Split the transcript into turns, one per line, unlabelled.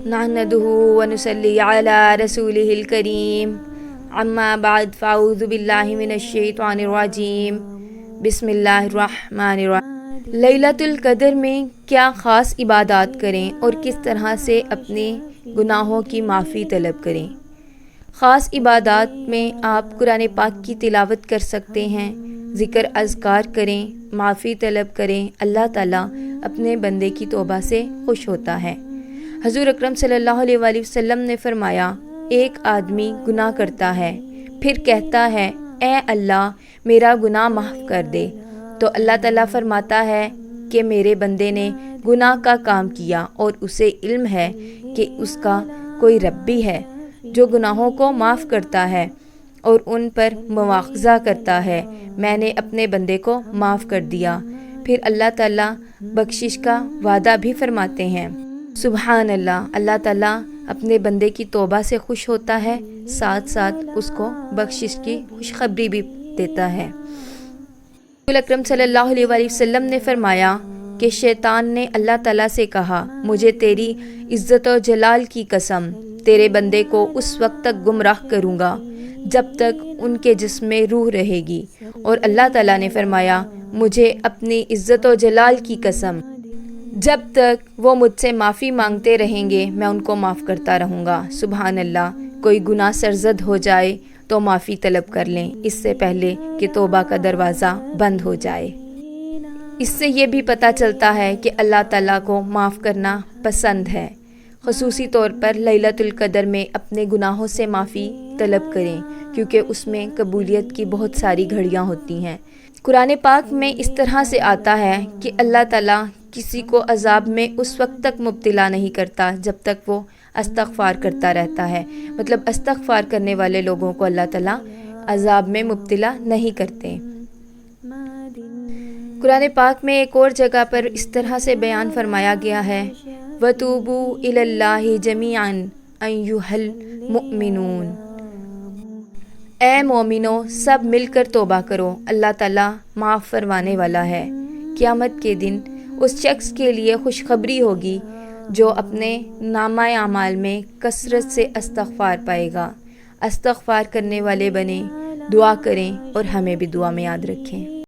नहमदुहु व नुसल्ली अला रसूलिहिल करीम अम्मा बाद फ़अऊज़ु बिल्लाहि मिनश्शैतानिर रजीम बिस्मिल्लाहिर्रहमानिर्रहीम। लैलतुल क़द्र में क्या ख़ास इबादत करें और किस तरह से अपने गुनाहों की माफ़ी तलब करें। ख़ास इबादत में आप कुरान पाक की तिलावत कर सकते हैं, ज़िक्र अज़कार करें, माफ़ी तलब करें। अल्लाह ताला अपने बंदे की तौबा से खुश होता है। हज़ूर अकरम सल्लल्लाहु अलैहि वसल्लम ने फरमाया, एक आदमी गुनाह करता है, फिर कहता है ए अल्लाह मेरा गुनाह माफ़ कर दे, तो अल्लाह ताला फरमाता है कि मेरे बंदे ने गुनाह का काम किया और उसे इल्म है कि उसका कोई रब भी है जो गुनाहों को माफ़ करता है और उन पर मुआवज़ा करता है। मैंने अपने बंदे को माफ़ कर दिया। फिर अल्लाह ताला बख्शिश का वादा भी फरमाते हैं। सुभान अल्लाह, अल्लाह ताला अपने बंदे की तौबा से खुश होता है, साथ साथ उसको बख्शिश की खुशखबरी भी देता है। रसूल अकरम सल्लल्लाहु अलैहि वसल्लम ने फरमाया कि शैतान ने अल्लाह ताला से कहा, मुझे तेरी इज़्ज़त और जलाल की कसम, तेरे बंदे को उस वक्त तक गुमराह करूँगा जब तक उनके जिस्म में रूह रहेगी। और अल्लाह ताला ने फरमाया, मुझे अपनी इज़्ज़त और जलाल की कसम, जब तक वो मुझसे माफ़ी मांगते रहेंगे मैं उनको माफ़ करता रहूँगा। सुभान अल्लाह। कोई गुनाह सरज़द हो जाए तो माफ़ी तलब कर लें इससे पहले कि तौबा का दरवाज़ा बंद हो जाए। इससे ये भी पता चलता है कि अल्लाह ताला को माफ़ करना पसंद है। ख़ुसूसी तौर पर लैलतुल क़द्र में अपने गुनाहों से माफ़ी तलब करें, क्योंकि उसमें कबूलियत की बहुत सारी घड़ियाँ होती हैं। कुरान पाक में इस तरह से आता है कि अल्लाह ताला किसी को अज़ाब में उस वक्त तक मुब्तला नहीं करता जब तक वो इस्तग़फ़ार करता रहता है। मतलब इस्तग़फ़ार करने वाले लोगों को अल्लाह ताला अज़ाब में मुब्तला नहीं करते। कुरान पाक में एक और जगह पर इस तरह से बयान फरमाया गया है, वतूबू इलल्लाहि जमीअन अय्युहल मुमिनून। ए मोमिनो, सब मिलकर तौबा करो, अल्लाह ताला माफ़ फरमाने वाला है। क़यामत के दिन उस शख्स के लिए खुशखबरी होगी जो अपने नामाए अमाल में कसरत से इस्तग़फ़ार पाएगा। इस्तग़फ़ार करने वाले बने, दुआ करें और हमें भी दुआ में याद रखें।